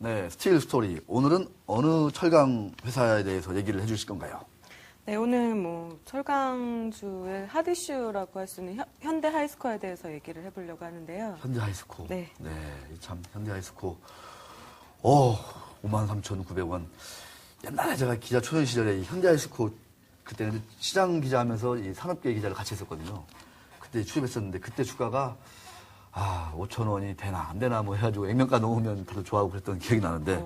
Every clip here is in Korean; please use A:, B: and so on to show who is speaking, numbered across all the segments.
A: 네, 스틸 스토리. 오늘은 어느 철강 회사에 대해서 얘기를 해주실 건가요?
B: 네, 오늘 뭐 철강주의 핫 이슈라고 할 수 있는 현대 하이스코어에 대해서 얘기를 해보려고 하는데요.
A: 현대 하이스코.
B: 네.
A: 네, 참 현대 하이스코. 53,900원. 옛날에 제가 기자 초년 시절에 이 현대 하이스코 그때는 시장 기자하면서 이 산업계 기자를 같이 했었거든요. 그때 출입했었는데 그때 주가가 5,000원이 되나 안 되나 뭐 해가지고 액면가 넘으면 다들 좋아하고 그랬던 기억이 나는데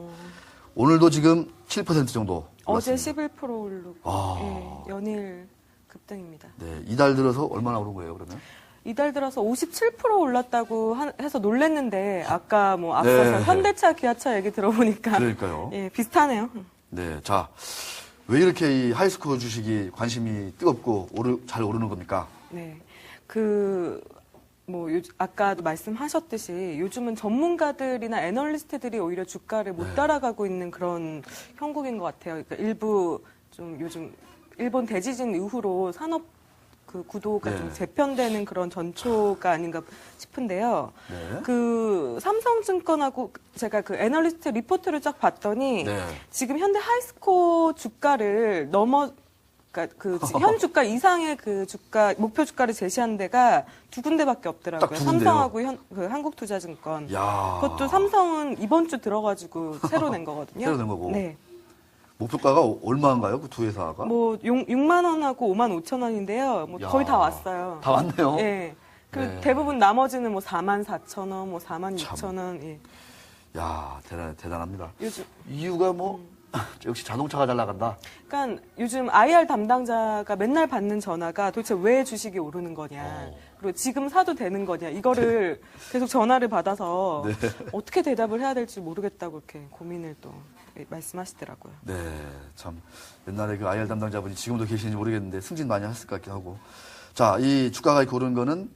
A: 오늘도 지금 7% 정도
B: 어제
A: 올랐습니다.
B: 11% 오르고 예, 연일 급등입니다.
A: 네, 이달 들어서 얼마나 오른 거예요, 그러면?
B: 이달 들어서 57% 올랐다고 해서 놀랬는데 아까 뭐 앞서서
A: 네.
B: 현대차, 기아차 얘기 들어보니까
A: 그러니까요.
B: 예, 비슷하네요.
A: 네, 자, 왜 이렇게 이 하이스코어 주식이 관심이 뜨겁고 잘 오르는 겁니까?
B: 네, 아까도 말씀하셨듯이 요즘은 전문가들이나 애널리스트들이 오히려 주가를 못 따라가고 있는 그런 형국인 것 같아요. 그러니까 일부 좀 요즘 일본 대지진 이후로 산업 그 구도가
A: 네.
B: 좀 재편되는 그런 전초가 아닌가 싶은데요.
A: 네.
B: 그 삼성증권하고 제가 그 애널리스트 리포트를 쫙 봤더니
A: 네.
B: 지금 현대 하이스코 주가를 그러니까 현 주가 이상의 그 주가 목표 주가를 제시한 데가 두 군데밖에 없더라고요.
A: 딱두 군데요?
B: 삼성하고 한국투자증권.
A: 야.
B: 그것도 삼성은 이번 주 들어가지고 새로 낸 거거든요.
A: 새로 낸 거고.
B: 네.
A: 목표가가 얼마인가요? 그 두 회사가?
B: 뭐 6만 원하고 5만 5천 원인데요. 뭐
A: 야.
B: 거의 다 왔어요.
A: 다 왔네요.
B: 예. 그
A: 네.
B: 대부분 나머지는 뭐 4만 4천 원, 뭐 4만
A: 참.
B: 6천 원. 예.
A: 야, 대단합니다.
B: 요즘
A: 이유가 뭐 역시 자동차가 잘 나간다.
B: 그러니까 요즘 IR 담당자가 맨날 받는 전화가 도대체 왜 주식이 오르는 거냐, 그리고 지금 사도 되는 거냐, 이거를 계속 전화를 받아서
A: 네.
B: 어떻게 대답을 해야 될지 모르겠다고 이렇게 고민을 또 말씀하시더라고요.
A: 네, 참 옛날에 그 IR 담당자분이 지금도 계시는지 모르겠는데 승진 많이 하셨을 것 같긴 하고. 자, 이 주가가 이렇게 오르는 거는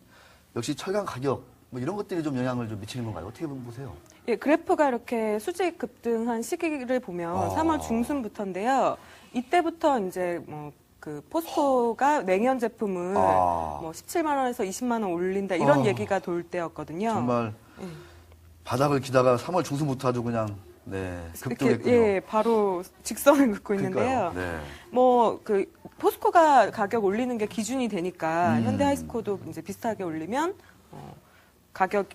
A: 역시 철강 가격 뭐 이런 것들이 좀 영향을 좀 미치는 건가요? 어떻게 보세요?
B: 예, 그래프가 이렇게 수직 급등한 시기를 보면 3월 중순부터인데요. 이때부터 이제 뭐 그 포스코가 냉연 제품을 뭐 17만 원에서 20만 원 올린다 이런 얘기가 돌 때였거든요.
A: 정말
B: 예.
A: 바닥을 기다가 3월 중순부터 아주 그냥 급등했군요.
B: 예, 바로 직선을 긋고 있는데요.
A: 네.
B: 뭐 그 포스코가 가격 올리는 게 기준이 되니까 현대 하이스코도 이제 비슷하게 올리면 가격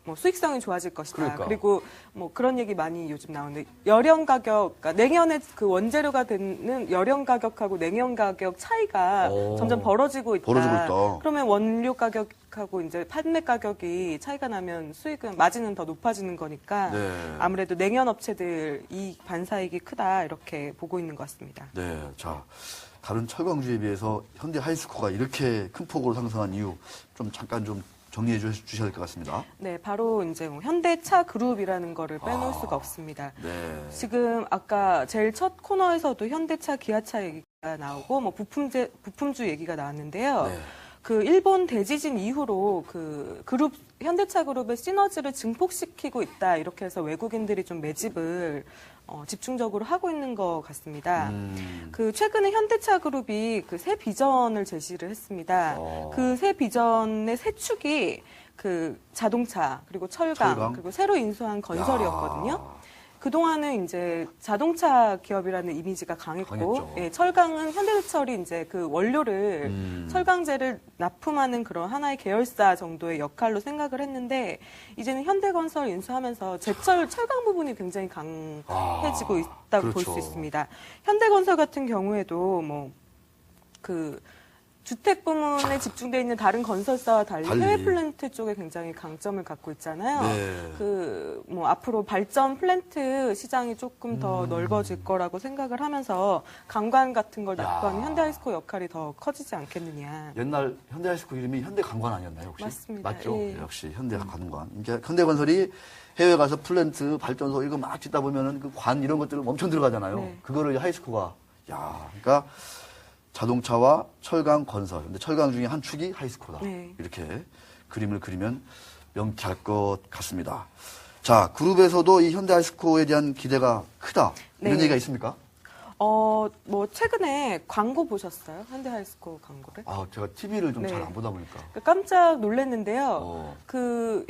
B: 뭐 수익성이 좋아질 것이다.
A: 그러니까.
B: 그리고 뭐 그런 얘기 많이 요즘 나오는데 열연 가격, 그러니까 냉연의 그 원재료가 되는 열연 가격하고 냉연 가격 차이가 점점 벌어지고 있다. 그러면 원료 가격하고 이제 판매 가격이 차이가 나면 수익은 마진은 더 높아지는 거니까 아무래도 냉연 업체들 이 반사이익이 크다 이렇게 보고 있는 것 같습니다.
A: 네, 자 다른 철강주에 비해서 현대 하이스코어가 이렇게 큰 폭으로 상승한 이유 좀 잠깐 좀 정리해 주셔야 될 것 같습니다.
B: 네, 바로 이제 뭐 현대차 그룹이라는 거를 빼놓을 수가 없습니다.
A: 네.
B: 지금 아까 제일 첫 코너에서도 현대차, 기아차 얘기가 나오고 뭐 부품주 얘기가 나왔는데요.
A: 네.
B: 그 일본 대지진 이후로 그 그룹 현대차 그룹의 시너지를 증폭시키고 있다 이렇게 해서 외국인들이 좀 매집을 집중적으로 하고 있는 것 같습니다. 그 최근에 현대차 그룹이 그 새 비전을 제시를 했습니다. 그 새 비전의 세 축이 그 자동차 그리고 철강. 그리고 새로 인수한 건설이었거든요. 그동안은 이제 자동차 기업이라는 이미지가 강했고, 예, 철강은 현대제철이 이제 그 원료를, 철강제를 납품하는 그런 하나의 계열사 정도의 역할로 생각을 했는데, 이제는 현대건설 인수하면서 철강 부분이 굉장히 강해지고 있다고 볼 수 있습니다. 현대건설 같은 경우에도 주택 부문에 집중되어 있는 다른 건설사와 달리 해외 플랜트 쪽에 굉장히 강점을 갖고 있잖아요. 앞으로 발전 플랜트 시장이 조금 더 넓어질 거라고 생각을 하면서 강관 같은 걸 납부하는 현대하이스코 역할이 더 커지지 않겠느냐.
A: 옛날 현대하이스코 이름이 현대관관 아니었나요, 혹시?
B: 맞습니다.
A: 맞죠?
B: 예.
A: 역시 현대관관. 그러니까 현대건설이 해외 가서 플랜트, 발전소 이거 막 짓다 보면은 그 관 이런 것들 엄청 들어가잖아요.
B: 네.
A: 그거를 하이스코가, 그러니까 자동차와 철강 건설. 근데 철강 중에 한 축이 하이스코다.
B: 네.
A: 이렇게 그림을 그리면 명쾌할 것 같습니다. 자, 그룹에서도 이 현대 하이스코에 대한 기대가 크다. 이런
B: 네.
A: 얘기가 있습니까?
B: 뭐 최근에 광고 보셨어요? 현대하이스코 광고를?
A: 아, 제가 TV를 좀
B: 네.
A: 잘 안 보다 보니까.
B: 깜짝 놀랐는데요.
A: 어.
B: 그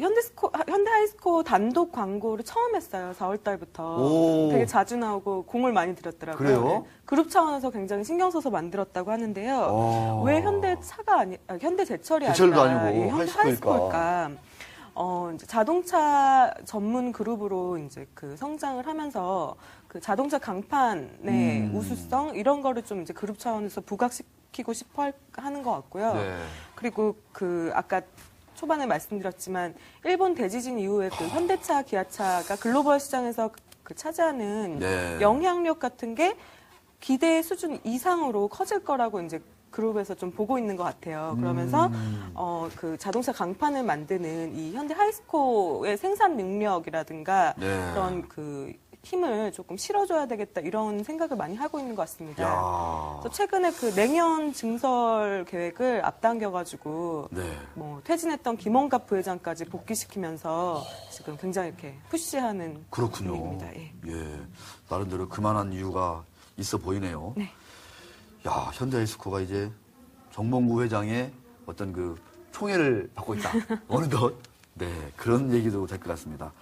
B: 현대하이스코 단독 광고를 처음 했어요. 4월 달부터.
A: 오.
B: 되게 자주 나오고 공을 많이 들였더라고요.
A: 그래요?
B: 네. 그룹 차원에서 굉장히 신경 써서 만들었다고 하는데요. 왜 현대차가 현대제철이
A: 제철도
B: 아니라
A: 아니고
B: 예, 현대하이스코일까? 이제 자동차 전문 그룹으로 이제 그 성장을 하면서 그 자동차 강판의 우수성 이런 거를 좀 이제 그룹 차원에서 부각시키고 싶어 하는 것 같고요.
A: 네.
B: 그리고 그 아까 초반에 말씀드렸지만 일본 대지진 이후에 그 현대차, 기아차가 글로벌 시장에서 그 차지하는
A: 네.
B: 영향력 같은 게 기대 수준 이상으로 커질 거라고 이제 그룹에서 좀 보고 있는 것 같아요. 그러면서 그 자동차 강판을 만드는 이 현대 하이스코의 생산 능력이라든가
A: 네.
B: 그런 그 힘을 조금 실어줘야 되겠다 이런 생각을 많이 하고 있는 것 같습니다.
A: 야.
B: 그래서 최근에 그 내년 증설 계획을 앞당겨가지고
A: 네.
B: 뭐 퇴진했던 김원갑 부회장까지 복귀시키면서 지금 굉장히 이렇게 푸시하는
A: 그렇군요.
B: 분위기입니다. 예.
A: 예. 나름대로 그만한 이유가 있어 보이네요.
B: 네.
A: 야, 현대하이스코가 이제 정몽구 회장의 어떤 그 총애를 받고 있다. 어느덧. 네, 그런 얘기도 될 것 같습니다.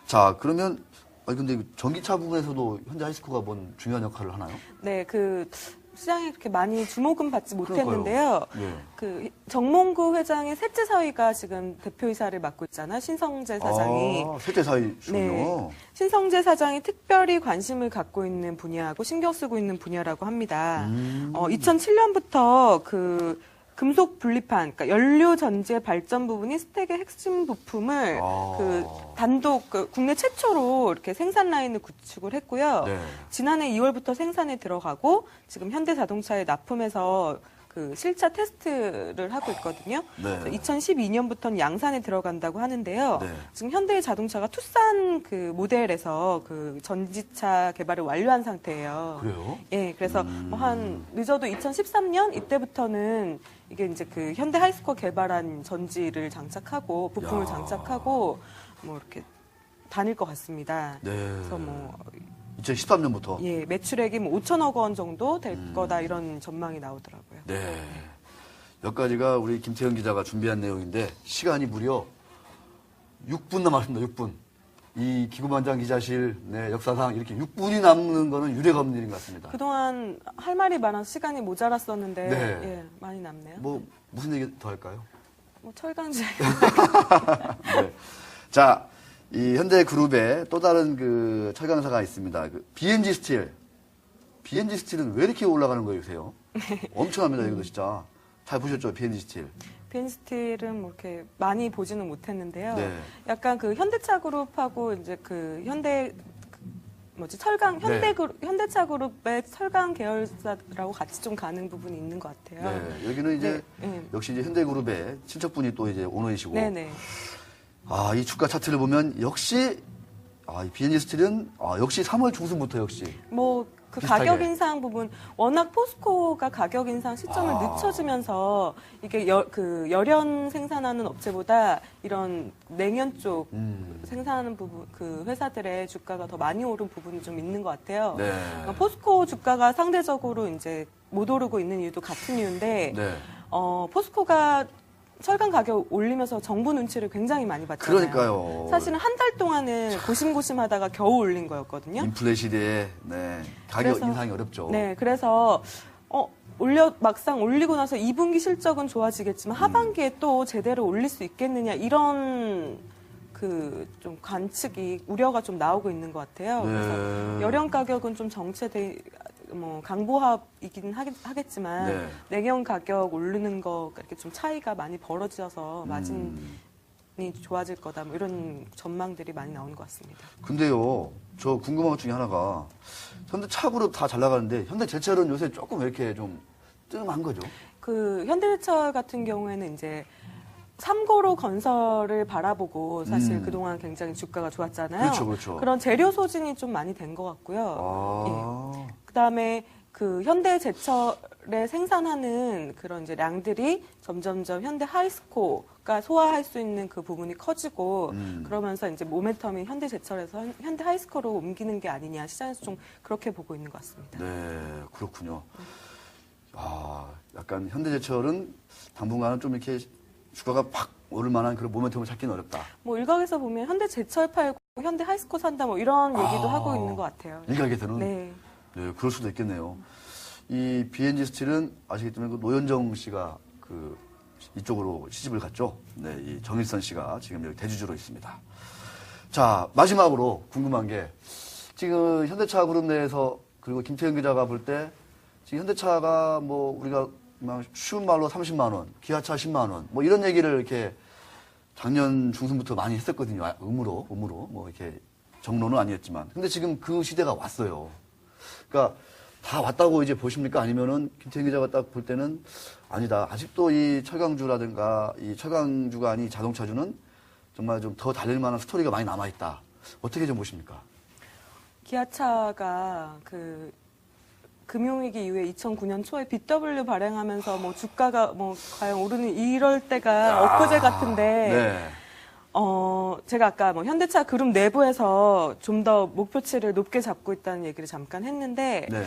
A: 자, 그러면 근데 전기차 부분에서도 현대하이스코가 뭔 중요한 역할을 하나요?
B: 네, 그 시장에 그렇게 많이 주목은 받지 못했는데요.
A: 예.
B: 그 정몽구 회장의 셋째 사위가 지금 대표이사를 맡고 있잖아요. 신성재 사장이.
A: 아, 셋째 사이시군요.
B: 네. 신성재 사장이 특별히 관심을 갖고 있는 분야하고 신경 쓰고 있는 분야라고 합니다. 2007년부터 그 금속 분리판, 그러니까 연료 전지의 발전 부분이 스택의 핵심 부품을 그 단독 국내 최초로 이렇게 생산 라인을 구축을 했고요.
A: 네.
B: 지난해 2월부터 생산에 들어가고 지금 현대자동차에 납품해서 그 실차 테스트를 하고 있거든요.
A: 네.
B: 2012년부터는 양산에 들어간다고 하는데요.
A: 네.
B: 지금 현대자동차가 투싼 그 모델에서 그 전지차 개발을 완료한 상태예요.
A: 그래요?
B: 예, 그래서 뭐한 늦어도 2013년 이때부터는 이게 이제 그 현대 하이스코 개발한 전지를 장착하고 부품을
A: 야.
B: 장착하고 뭐 이렇게 다닐 것 같습니다.
A: 네.
B: 그래서 뭐
A: 2013년부터.
B: 예, 매출액이 뭐 5천억 원 정도 될 거다 이런 전망이 나오더라고요.
A: 네. 몇 가지가 우리 김태형 기자가 준비한 내용인데 시간이 무려 6분 남았습니다. 6분. 이 기구반장 기자실 역사상 이렇게 6분이 남는 거는 유례가 없는 일인 것 같습니다.
B: 그동안 할 말이 많아서 시간이 모자랐었는데
A: 네.
B: 예, 많이 남네요.
A: 뭐 무슨 얘기 더 할까요?
B: 뭐 철강제.
A: 네. 자, 이 현대그룹에 또 다른 그 철강사가 있습니다. 그 BNG 스틸. BNG 스틸은 왜 이렇게 올라가는 거예요, 요새요? 엄청납니다, 이거 진짜. 잘 보셨죠, BNG 스틸?
B: 벤스틸은 뭐 이렇게 많이 보지는 못했는데요.
A: 네.
B: 약간 그 현대차 그룹하고 이제 그 현대 철강
A: 네.
B: 현대차 그룹의 철강 계열사라고 같이 좀 가는 부분이 있는 것 같아요.
A: 네. 여기는 이제
B: 네, 네.
A: 역시 이제 현대그룹의 친척분이 또 이제 오너이시고.
B: 네네.
A: 아, 이 주가 차트를 보면 역시 이 BNG 스틸은 역시 3월 중순부터 역시.
B: 뭐 그
A: 비슷하게.
B: 가격 인상 부분 워낙 포스코가 가격 인상 시점을 늦춰지면서 이게 열연 생산하는 업체보다 이런 냉연 쪽 생산하는 부분 그 회사들의 주가가 더 많이 오른 부분이 좀 있는 것 같아요.
A: 네.
B: 포스코 주가가 상대적으로 이제 못 오르고 있는 이유도 같은 이유인데
A: 네.
B: 포스코가 철강 가격 올리면서 정부 눈치를 굉장히 많이 봤잖아요.
A: 그러니까요.
B: 사실은 한 달 동안은 고심고심하다가 겨우 올린 거였거든요.
A: 인플레 시대에 가격
B: 그래서-
A: 인상이 어렵죠.
B: 네, 그래서 막상 올리고 나서 2분기 실적은 좋아지겠지만 하반기에 또 제대로 올릴 수 있겠느냐 이런 그 좀 관측이 우려가 좀 나오고 있는 것 같아요.
A: 네.
B: 그래서 열연 가격은 좀 정체돼 뭐 강보합이긴 하겠지만
A: 네.
B: 냉연 가격 오르는 거 이렇게 좀 차이가 많이 벌어져서 마진이 좋아질 거다 뭐 이런 전망들이 많이 나오는 것 같습니다.
A: 근데요, 저 궁금한 것 중에 하나가 현대차 그룹 다 잘 나가는데 현대제철은 요새 조금 왜 이렇게 좀 뜸한 거죠?
B: 그 현대제철 같은 경우에는 이제 삼고로 건설을 바라보고 사실 그동안 굉장히 주가가 좋았잖아요.
A: 그렇죠, 그렇죠.
B: 런 재료 소진이 좀 많이 된 것 같고요. 예. 그다음에 그 현대제철에 생산하는 그런 이제 량들이 점점점 현대 하이스코 가 소화할 수 있는 그 부분이 커지고 그러면서 이제 모멘텀이 현대제철에서 현대하이스코어로 옮기는 게 아니냐 시장에서 좀 그렇게 보고 있는 것 같습니다.
A: 네, 그렇군요. 약간 현대제철은 당분간은 좀 이렇게 주가가 팍 오를 만한 그런 모멘텀을 찾기는 어렵다.
B: 뭐 일각에서 보면 현대제철 팔고 현대하이스코어 산다 뭐 이런 얘기도 하고 있는 것 같아요.
A: 일각에서는
B: 네.
A: 네, 그럴 수도 있겠네요. 이 BNG 스틸은 아시겠지만 그 노현정 씨가 그 이쪽으로 시집을 갔죠. 네, 이 정일선 씨가 지금 여기 대주주로 있습니다. 자, 마지막으로 궁금한 게 지금 현대차 그룹 내에서 그리고 김태현 기자가 볼 때 지금 현대차가 뭐 우리가 그냥 쉬운 말로 30만 원, 기아차 10만 원, 뭐 이런 얘기를 이렇게 작년 중순부터 많이 했었거든요. 의무로 뭐 이렇게 정론은 아니었지만. 근데 지금 그 시대가 왔어요. 그러니까 다 왔다고 이제 보십니까? 아니면은 김태현 기자가 딱 볼 때는 아니다. 아직도 이 철강주라든가 이 철강주가 아닌 자동차주는 정말 좀 더 달릴 만한 스토리가 많이 남아있다. 어떻게 좀 보십니까?
B: 기아차가 그 금융위기 이후에 2009년 초에 BW 발행하면서 뭐 주가가 뭐 과연 오르는 이럴 때가 엊그제 같은데
A: 네.
B: 제가 아까 뭐 현대차 그룹 내부에서 좀 더 목표치를 높게 잡고 있다는 얘기를 잠깐 했는데
A: 네.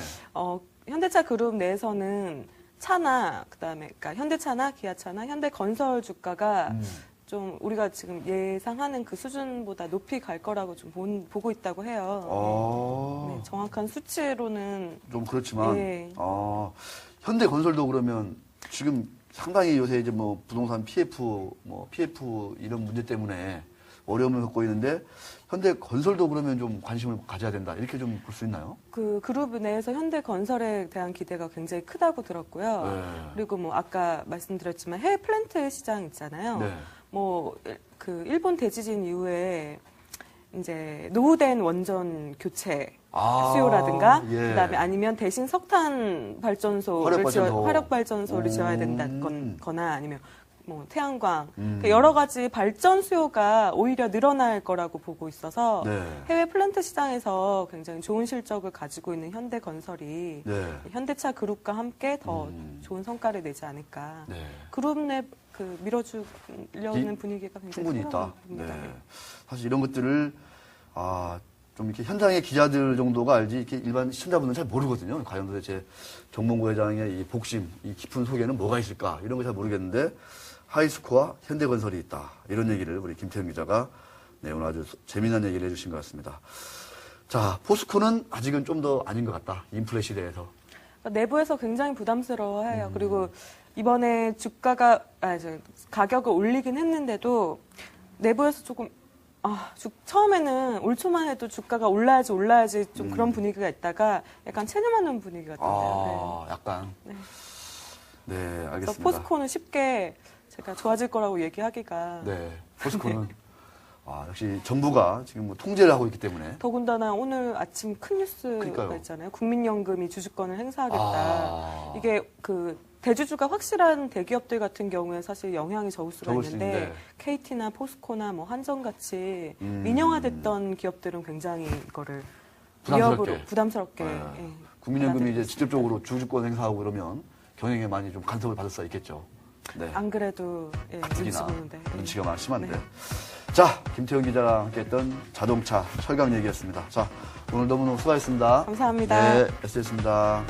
B: 현대차 그룹 내에서는 차나 그다음에 그러니까 현대차나 기아차나 현대건설 주가가 좀 우리가 지금 예상하는 그 수준보다 높이 갈 거라고 좀 보고 있다고 해요. 네, 정확한 수치로는
A: 좀 그렇지만,
B: 예.
A: 현대건설도 그러면 지금 상당히 요새 이제 뭐 부동산 PF 이런 문제 때문에 어려움을 겪고 있는데 현대건설도 그러면 좀 관심을 가져야 된다. 이렇게 좀 볼 수 있나요?
B: 그 그룹 내에서 현대건설에 대한 기대가 굉장히 크다고 들었고요.
A: 네.
B: 그리고 뭐 아까 말씀드렸지만 해외 플랜트 시장 있잖아요.
A: 네.
B: 뭐 그 일본 대지진 이후에 이제 노후된 원전 교체 수요라든가
A: 예.
B: 그다음에 아니면 대신 석탄 발전소를 화력 발전소를 지어야 된다거나 아니면 뭐 태양광 그러니까 여러 가지 발전 수요가 오히려 늘어날 거라고 보고 있어서
A: 네.
B: 해외 플랜트 시장에서 굉장히 좋은 실적을 가지고 있는 현대건설이
A: 네.
B: 현대차 그룹과 함께 더 좋은 성과를 내지 않을까.
A: 네.
B: 그룹 내 그 밀어주려는 분위기가 굉장히
A: 충분히 있다.
B: 봅니다.
A: 네. 사실 이런 것들을 좀 이렇게 현장의 기자들 정도가 알지 이렇게 일반 시청자분들은 잘 모르거든요. 과연 도대체 정몽구 회장의 이 복심, 이 깊은 속에는 뭐가 있을까 이런 거 잘 모르겠는데 하이스코어와 현대건설이 있다 이런 얘기를 우리 김태현 기자가 네, 오늘 아주 재미난 얘기를 해주신 것 같습니다. 자, 포스코는 아직은 좀 더 아닌 것 같다. 인플레 시대에서.
B: 그러니까 내부에서 굉장히 부담스러워해요. 그리고 이번에 가격을 올리긴 했는데도 내부에서 조금 처음에는 올 초만 해도 주가가 올라야지 좀 그런 분위기가 있다가 약간 체념하는 분위기 같은데요. 네.
A: 약간.
B: 네.
A: 네,
B: 그래서
A: 알겠습니다.
B: 포스코는 쉽게 제가 좋아질 거라고 얘기하기가
A: 네, 포스코는 역시 정부가 지금 뭐 통제를 하고 있기 때문에.
B: 더군다나 오늘 아침 큰 뉴스가
A: 그러니까요.
B: 있잖아요. 국민연금이 주주권을 행사하겠다. 이게 그 대주주가 확실한 대기업들 같은 경우에 사실 영향이 적을 수가
A: 적을 수
B: 있는데
A: 있는데.
B: KT나 포스코나 뭐 한전같이 민영화됐던 기업들은 굉장히 이거를 부담스럽게
A: 네.
B: 예,
A: 국민연금이 이제
B: 받아들일 수
A: 직접적으로 주주권 행사하고 그러면 경영에 많이 좀 간섭을 받을 수 있겠죠. 네.
B: 안 그래도 눈치
A: 특히나
B: 보는데
A: 눈치가 많이 심한데.
B: 네.
A: 자, 김태현 기자랑 함께했던 자동차 철강 얘기였습니다. 자, 오늘 너무너무 수고하셨습니다.
B: 감사합니다.
A: 네, SS입니다.